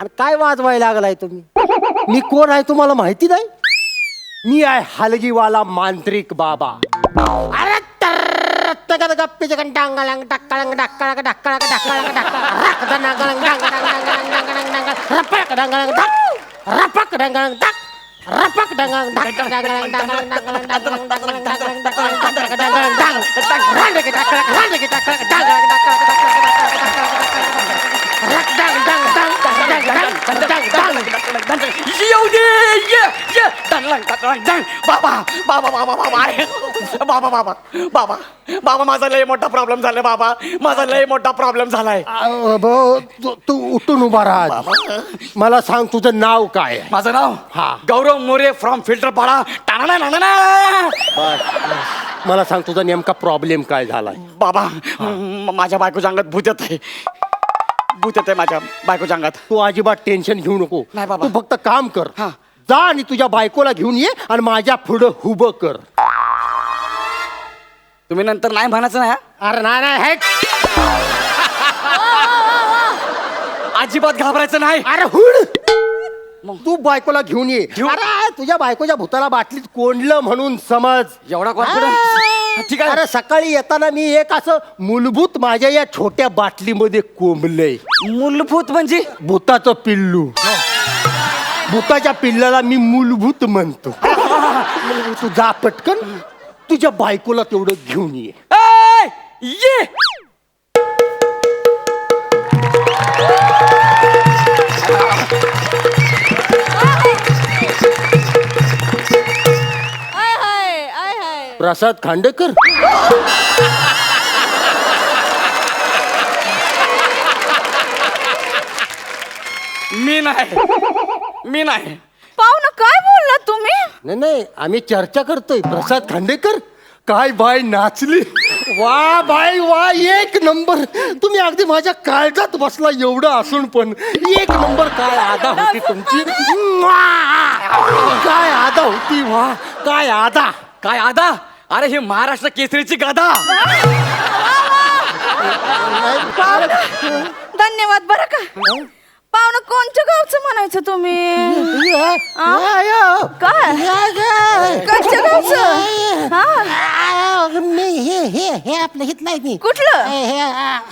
आणि काय वाजवायला लागलाय तुम्ही? मी कोण आहे तुम्हाला माहिती नाही? मी आहे हलगीवाला मांत्रिक बाबा. अरे गप्पीचे डांगळंग डक्कळंग डक्कळंग डक्कळंग डक्कळंग डक्कळंग डांगळंग डांगळंग रपक डांगळंग डक रपक डांगळंग डक रपक डांगळंग डक डांगळंग डांगळंग डांगळंग डांगळंग डांगळंग डांगळंग डांगळंग डांगळंग डांग रांडे की डक्कळंग रांडे की डक्कळंग डांगळंग बाबा माझा लय मोठा प्रॉब्लेम झालाय बाबा. माझा लय मोठा प्रॉब्लेम झालाय. तू उठून उभा राहा. मला सांग तुझं नाव काय आहे? माझं नाव हा. गौरव मोरे फ्रॉम फिल्टरपाडा. टाणा ना ना. मला सांग तुझा नेमका प्रॉब्लेम काय झालाय? बाबा माझ्या बायकोच्या अंगात भूत येत आहे. भूत येत आहे माझ्या बायकोच्या अंगात. तू अजिबात टेन्शन घेऊ नको. नाही बाबा. तू फक्त काम कर. हा. जा आणि तुझ्या बायकोला घेऊन ये आणि माझ्या पुढं उभं कर. तुम्ही नंतर नाही म्हणायचं नाही. अरे नाही. अजिबात घाबरायचं नाही. अरे हुड तू बायकोला घेऊन ये. अरे तुझ्या बायकोच्या भूताला बाटलीत कोंडलं म्हणून समज. एवढा कॉन्फिडन्स? ठीक आहे. अरे सकाळी येताना मी एक असं मूलभूत माझ्या या छोट्या बाटलीमध्ये कोंबलंय. मूलभूत म्हणजे? भूताचं पिल्लू. भूताच्या पिल्लाला मी मूलभूत म्हणतो. तू जा पटकन तुझ्या बायकोला तेवढं घेऊन ये. ये प्रसाद खांडेकर. मी नाही. पाहुणं काय बोलला तुम्ही? नाही आम्ही चर्चा करतोय. प्रसाद खांडेकर काय बाय नाचली. वा बाय वा, एक नंबर. तुम्ही अगदी माझ्या काळजात बसला एवढं असून पण एक नंबर. काय आदा होती तुमची. काय आदा होती. वा काय आदा. काय आदा? अरे हे महाराष्ट्र केसरीची गादा. धन्यवाद बरं का. पाहुणं कोणत्या गावचं म्हणायचं तुम्ही? काय कोणत्या गावचं? हे आपलं हित नाही. मी कुठलं? हे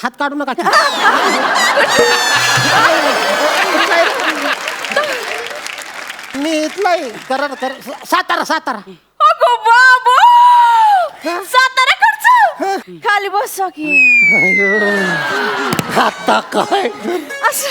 हात काढू नका. मी इथलाय. सातारा. अगो बाबू, साताऱ्याकडचं. खाली बसा की. आता काय असं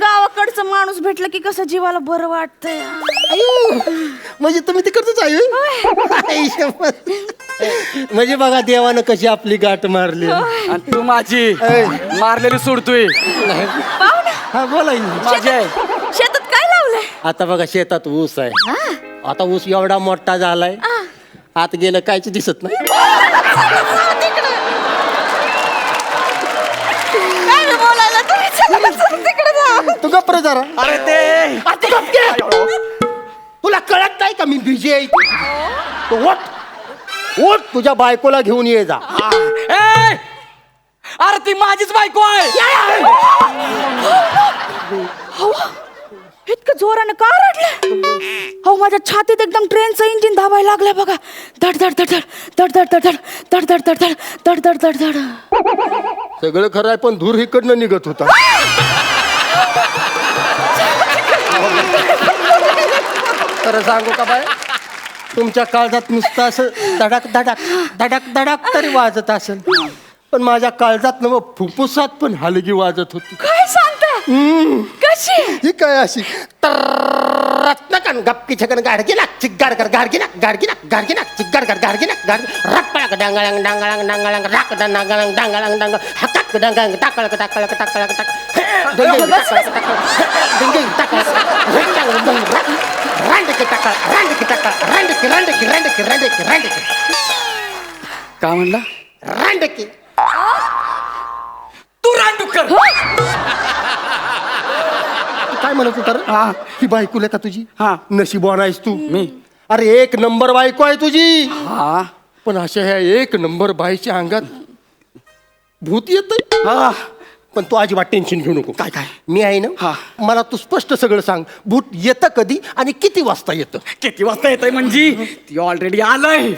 गावाकडचं माणूस भेटलं की कसं जीवाला बरं वाटतंय. म्हणजे तुम्ही तिकडच आहे. म्हणजे बघा देवानं कशी आपली गाठ मारली. आणि तू माझी मारलेली सोडतोय. हा बोला. माझी आहे. शेतात काय लावलंय? आता बघा शेतात ऊस आहे. आता ऊस एवढा मोठा झालाय आत गेलं कायच दिसत नाही. काय बोलायला तुम्ही? तू गप्प जरा. अरे ते तुला कळत नाही का मी बिझी आहे. तू ओट तुझ्या बायकोला घेऊन ये जा. अरे ती माझीच बायको आहे. इतकं जोरानं का रडलं? हो माझ्या छातीत एकदम ट्रेनचं इंजिन धावायला लागलंय बघा. धड धड धड धड धड धड धड धड धड धड धड धड धड धड. सगळं खरं आहे पण धूर इकडनं निघत होता. खरं सांगू का बाय, तुमच्या काळजात नुसतं असं धडक धडक धडक धडक तरी वाजत असेल पण माझ्या काळजात न फुफ्फुसात पण हलगी वाजत होती. काय सांगता? कशी? ही काय अशी रत्नकन गप्पी छगन गाडगिना चिग्गाड कर गाडगिना गाडगिना गाडगिना चिग्गाड कर गाडगिना गाड रप्पळक डांगळंग डांगळंग डांगळंग राक डांगळंग डांगळंग डांग हकक डांगळंग टाकळक टाकळक टाकळक टाक डिंग टाकळक रांडकी टाकळ रांडकी टाकळ रांडकी रांडकी रांडकी रांडकी रांडकी. काय म्हणला? रांडकी. तू रांडुकर. काय म्हणत होता रे? हा. ही बायको आहे का तुझी? हा. नशीबवान आहेस तू. मी? अरे एक नंबर बायको आहे तुझी. हा. पण अशा ह्या एक नंबर बाईच्या अंगात भूत येत. हा. पण तू अजिबात टेन्शन घेऊ नको. काय काय? मी आहे ना. हा. मला तू स्पष्ट सगळं सांग. भूत येतं कधी आणि किती वाजता येतं? किती वाजता येतंय म्हणजे ती ऑलरेडी आलंय.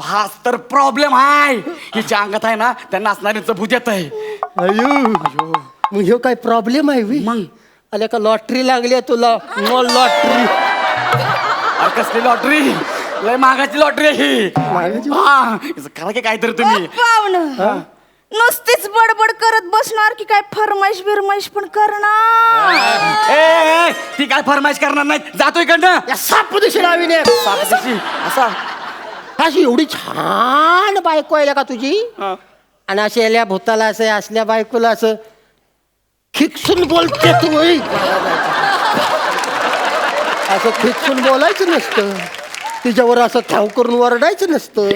हाच तर प्रॉब्लेम आहे. हिच्या अंगात आहे ना त्या नाचणाऱ्यांचं भूत येत आहे. अयो मग ह्यो काय प्रॉब्लेम आहे बे? मग आल्या का लॉटरी लागली तुला? लॉटरी. कसली लॉटरी? लय महागाची लॉटरी आहे ही. महागाची? हा करा की काहीतरी तुम्ही. पाहुणं नुसतीच बडबड करत बसणार की काय फरमाईश बिरमाईश पण करणार? ए, ती काय फरमाईश करणार नाही. जातो इकडनं. या सापदिशी लावीने सापशीची. असा अशी एवढी छान बायको आहे का तुझी? हा. आणि अशी याल्या भूताला असं असल्या बायकोला असं खिकसून बोलते तू होय. असं खिकसून बोलायचं नसतं. तिच्यावर असं ठाव करून वरडायचं नसतं,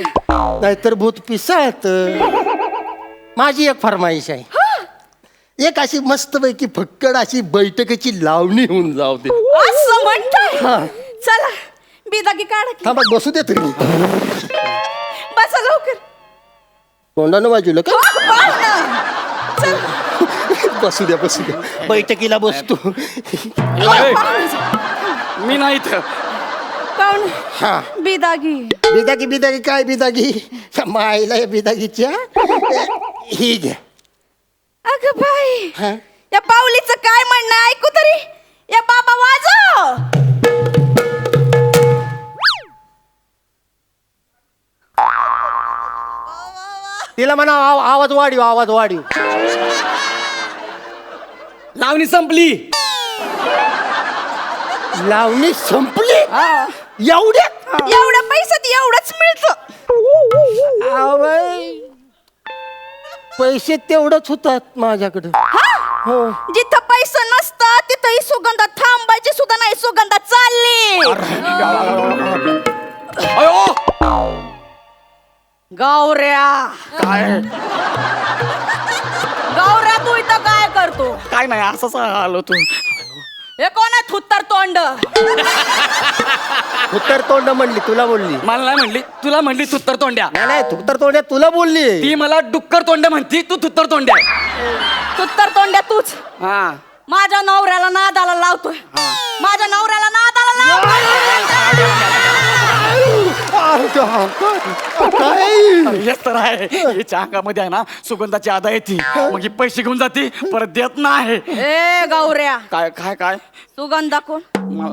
नाहीतर भूत पिसाळत. माझी एक फरमाईश आहे. एक अशी मस्तपैकी फक्कड अशी बैठकीची लावणी होऊन जाऊ दे. असं म्हणताय? हा. चला बिदागी काढा की. थांबा बसू दे तरी. बसा लवकर. तोंडानं बाजूला का? पाहुणं चल. बसू द्या. बैठकीला बसतो. मी नाही इथं. पाहुणं हा. बिदागी. बिदागी काय बिदागी? माईला या बिदागीच्या ही घ्या. अगं बाई, हा? या पाऊलीचं काय म्हणणं आहे? ऐकू तरी. या बाबा वाजव. तिला म्हणा आवाज वाढीव. लावणी संपली. लावणी संपली एवढ्यात? एवढ्या पैशात एवढंच मिळतं. पैसे तेवढंच होतात माझ्याकडं. हो. जिथं पैसा नसतं तिथं ही सुगंधा थांबायची सुद्धा नाही. सुगंधा चालली. अयो गौऱ्या, काय गौऱ्या तू इथं काय करतो? काय नाही असंच आलो तू. हे कोण आहे थुत्तर तोंड? उत्तर तोंड म्हणली तुला बोलली? मला नाही म्हणली, तुला म्हणली तुत्तर तोंड्या. नाही उत्तर तोंड तुला बोलली. ती मला डुक्कर तोंड्या म्हणती, तू तुत्तर तोंड्या. थुत्तर तोंड्या तूच. हा माझ्या नवऱ्याला नादाला लावतोय. माझ्या नवऱ्याला नादाला लावतोय. काय हेच तर आहे. हिच्या अंगामध्ये आहे ना सुगंधाची आदा येते. मग ही पैसे घेऊन जाते, परत देत नाही. ए गौऱ्या, काय काय काय सुगंधा कोण?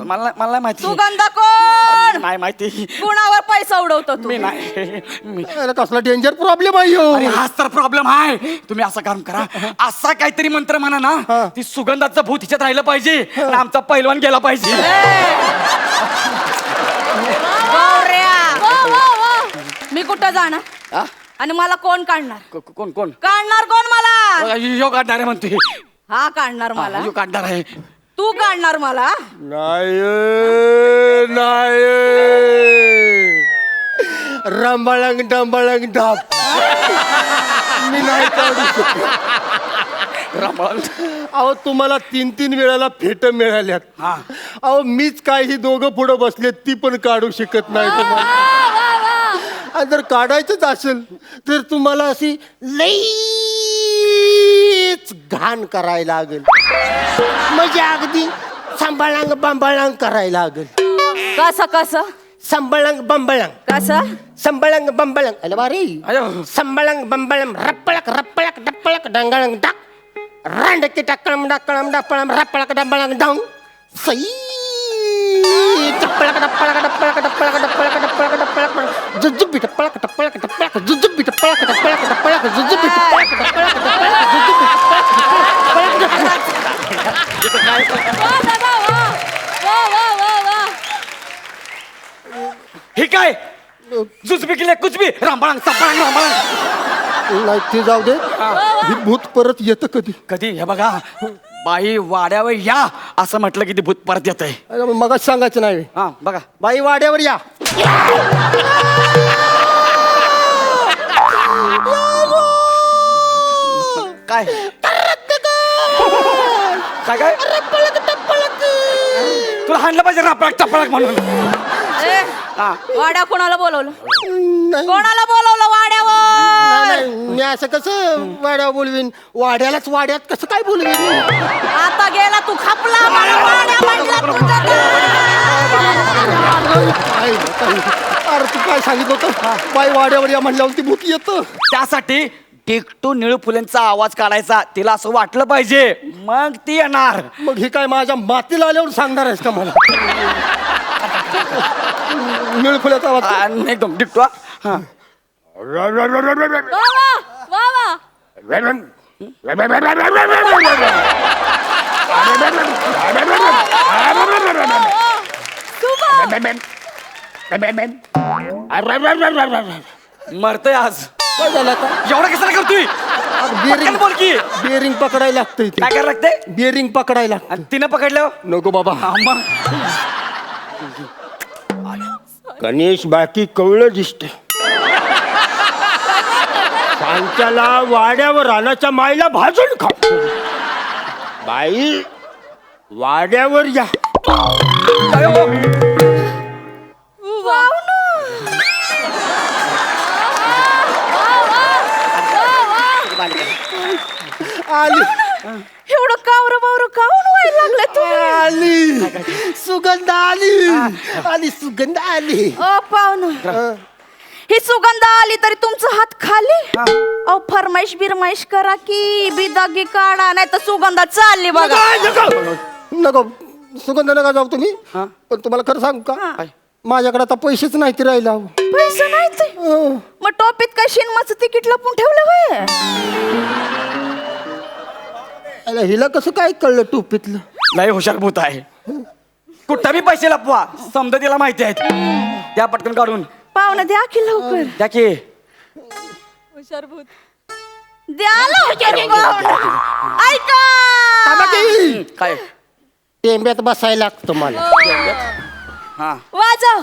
मला नाही माहिती. सुगंधा कोण? नाही माहिती. कुणावर पैसा उडवतो तू? मी नाही. मी कसला डेंजर प्रॉब्लेम आहे ह्यो. अरे हाच तर प्रॉब्लेम आहे. तुम्ही असं काम करा, असा काहीतरी मंत्र म्हणा ना, ती सुगंधाचं भूत हिच्यात राहिलं पाहिजे आणि आमचा पैलवान गेला पाहिजे. गौऱ्या, मी कुठं जाणार आणि मला कोण काढणार? कोण कोण काढणार कोण मला? यो काढणार आहे म्हणते. हा काढणार मला. यो काढणार आहे. तू काढणार मला? नाही रंबाळंग डंबाळंग डाप. मी नाही काढू शकत. अहो तुम्हाला 3 वेळाला फेट मिळाल्यात. अहो मीच काय ही दोघं पुढं बसलेत ती पण काढू शकत नाही तुम्हाला. आणि जर काढायचंच असेल तर तुम्हाला अशी लईच घाण करायला लागेल. म्हणजे अगदी सांभाळांग बांबाळांग करायला लागेल. कसं कसं? संबळंग बंबळंग. कसं? संबळंग बंबळंग. अरे बारे. संबळंग बंबळंग रप्पळक रप्पळक डप्पळक डंगळंग डाक रांडकी टक्कळम डक्कळम डप्पळम रप्पळक डंबळंग डांग सई टप्पळक डप्पळक डप्पळक डप्पळक डप्पळक डप्पळक डप्पळक जुजुबी टप्पळक टप्पळक टप्पळक जुजुबी टप्पळक टप्पळक टप्पळक जुजुबी टप्पळक टप्पळक टप्पळक जुजुबी हे काय जुजबी केले कुचबी रामबाळांग संपाळांग रामबाळांग. नाही ते जाऊ दे. ही भूत परत येतं कधी? कधी हे बघा, बाई वाड्यावर या असं म्हटलं की ते भूत परत येत आहे. मग सांगायचं नाही. हा बघा, बाई वाड्यावर या. काय काय काय तुला हाणलं पाहिजे रापळक टपळक म्हणून. वाड्या कोणाला बोलवलं? नाही कोणाला बोलवलं वाड्यावर? नाही, मी असं कसं वाड्या बोलवीन वाड्यालाच वाड्यात कसं काय बोलवीन आता गेला तू खापला मला वाड्या म्हणला तुझा अरे तू काय सांगितलं होतं बाई वाड्यावर या म्हणल्यावर ती भूत येतं त्यासाठी टिकटू निळू फुलेंचा आवाज काढायचा तिला असं वाटलं पाहिजे मग ती येणार. मग हे काय माझ्या मातीला आल्यावर सांगणार आहेस का मला निळफुल्याचा आवाज आणि एकदम टिकटू हा. वा वा वा मरतय आज काय झालं आता एवढा कशाला करतोय बिअरिंग बोल की बिअरिंग पकडायला लागतंय काय करायला लागतंय बिअरिंग पकडायला आणि तिनं पकडलं नको बाबा मग गणेश बाकी कवळं दिसत सांच्याला वाड्यावर रानाच्या माईला भाजून खा बाई वाड्यावर या आली एवढं कावर बावर काऊन व्हायला लागलं तुम्ही आली सुगंध आली आली सुगंध आली ओ पाहुणं ही सुगंध आली तरी तुमचा हात खाली अहो फरमाईश बिरमाईश करा की बिदागी काढा नाही तर सुगंधा चालली बघा नको सुगंध नका जाऊ तुम्ही पण तुम्हाला खरं सांगू का माझ्याकडे आता पैसेच नाही ते राहिला पैसे नाही ते मग टोपीत काय शिनमाचं तिकीट लपून ठेवलं होय हिला कसं काय कळलं टोपीतलं लय हुशार भूत आहे कुठं बी पैसे लपवा समजा तिला माहिती आहेत त्या पटकन काढून पाहुणं द्या की लवकर द्या की हुशार भूत द्या लवकर पाहुणं ऐका काय टेंब्यात बसायला लागतं मला हा वाजव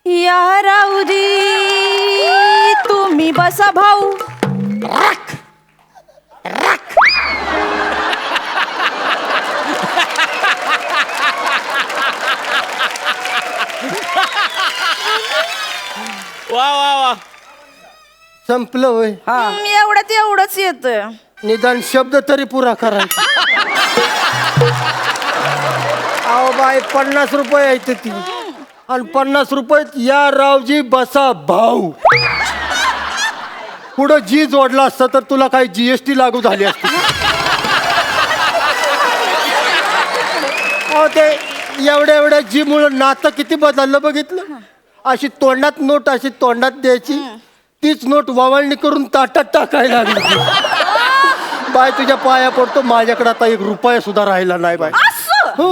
या राऊदी तुम्ही बसा भाऊ वा वा वा संपलं होय एवढंच येत निदान शब्द तरी पुरा करायचा अहो बाई 50 रुपये आहेत ती आणि 50 रुपयात या रावजी बसा भाऊ पुढं जी जोडला असता तर तुला काही जीएसटी लागू झाली असती अहो ते एवढ्या जी मुळे नातं किती बदललं बघितलं अशी तोंडात नोट अशी तोंडात द्यायची तीच नोट वावळणी करून ताटात टाकायला लागली बाय तुझ्या पाया पडतो माझ्याकडे आता 1 रुपया सुद्धा राहिला नाही बाय हो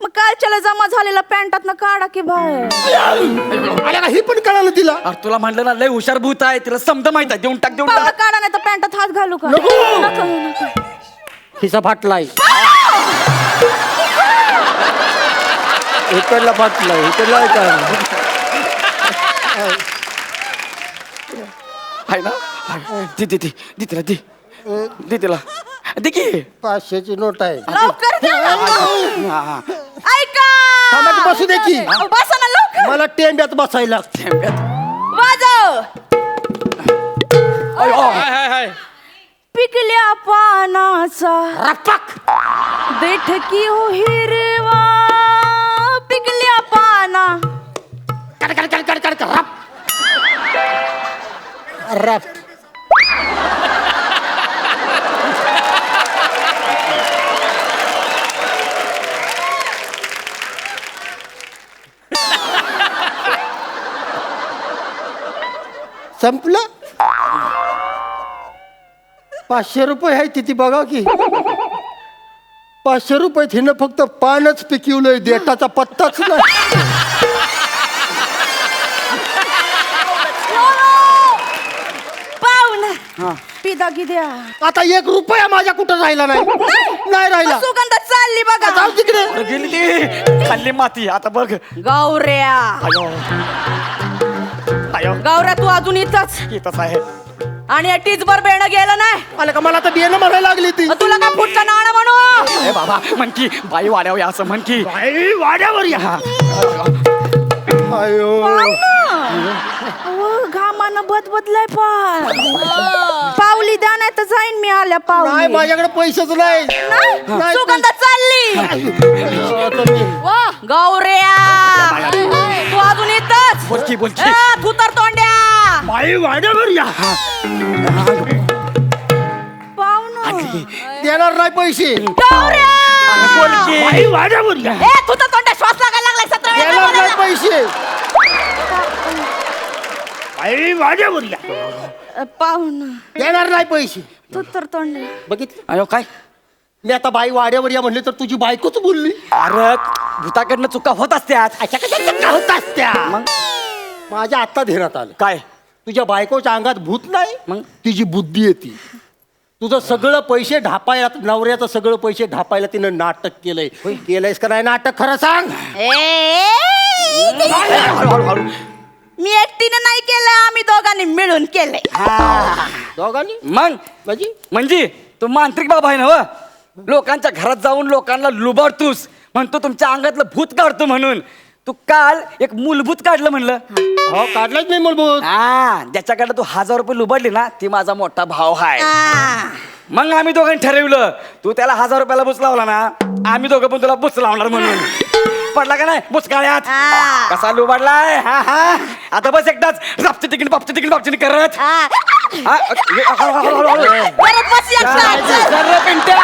मग कालच्याला जमा झालेला पॅन्टात काढा की बाहेर ही पण कळालं तिला अरे तुला म्हणलं ना लय हुशार भूत आहे तिला समजा माहित आहे देऊन टाक काढा नाही तर पॅन्टात हात घालू का नको. नको. हिचा फाटलाय इकडला फाटलाय इकडला काय आहे ना दे दे दे दे तिला दे दे तिला दे की 500ची नोट आहे लवकर द्या लवकर. हा, हा. ऐका थांबा की बसू दे की बसा ना लवकर मला टेंब्यात बसायला लागते वाजव अयो. पिकल्या पानाचा रपक बैठकी हो हिरवा पिकल्या पाना कड रप संपलं 500 रुपये आहे तिथे बघा की 500 रुपयात हिनं फक्त पानच पिकवलंय देठाचा पत्ताच नाही पाहुणा पिदागी द्या आता 1 रुपया माझ्या कुठं राहिला नाही नाही राहिला सुगंध चालली बघा जाऊ तिकडे अरे गेली ती खाल्ली माती आता बघ गौऱ्या अयो अयो गौऱ्या तू अजून इथंच येतच आहे आणि टीचभर बेणं गेलं नाही आलं का मला तर बियाणं म्हणायला लागली ती मग तुला का फुटका नाणं म्हणू ए बाबा म्हण की बाई वाड्यावर या असं म्हण की बाई, वाड्यावर या अयो घामानं बदलय पावली द्या नाही तर जाईन मी आल्या नाही पावली माझ्याकडे पैसेच नाही नाही? नाही. सुगंधा चालली वा गौऱ्या तू अजून येतच बोलकी बोलकी तू तर तोंड्या बाई वाड्यावर या पाहुणं देणार नाही पैसे गौऱ्या बोलकी बाई वाड्यावर या ए तू तर तोंड्या श्वास लागायला लागलाय 17 वेळा देणार नाही बोलायला. पैसे बाई वाड्यावर या पाहुणं देणार नाही पैसे तू तर तोंड्या बघितलं अयो काय मी आता बाई वाड्यावर या म्हणले तर तुझी बायकोच बोलली अरे भूताकडनं चुका होत असत्यात अशा कशा चक्का होतात त्या मग माझ्या आता ध्येयात आलं काय तुझ्या बायकोच्या अंगात भूत नाही मग? तिची बुद्धी येते तुझं सगळं पैसे ढापायला नवऱ्याचं सगळं पैसे ढापायला तिनं नाटक केलंय केलंयस का नाही नाटक खरं सांग हळूहळू मी एकटीने नाही केलं आम्ही दोघांनी मिळून केले दोघांनी मग म्हणजे तू मांत्रिक बाबा आहे ना व? लोकांच्या घरात जाऊन लोकांना लुबाडतोस म्हणतो तुमच्या अंगातलं भूत काढतो म्हणून तू काल एक मूलभूत काढलं म्हणलं हो काढलंच नाही मूलभूत ज्याच्याकडे तू 1000 रुपये लुबाडली ना ती माझा मोठा भाव आहे मग आम्ही दोघांनी ठरवलं तू त्याला 1000 रुपयाला बुच लावला ना आम्ही दोघं पण तुला बुच लावणार म्हणून पडला का नाही बुचकाळ्यात कसा लुबाडलाय हा हा आता बस एकदाच रापची तिकीट बापची तिकीट बापची करत परत बस एकटा. पिंट्या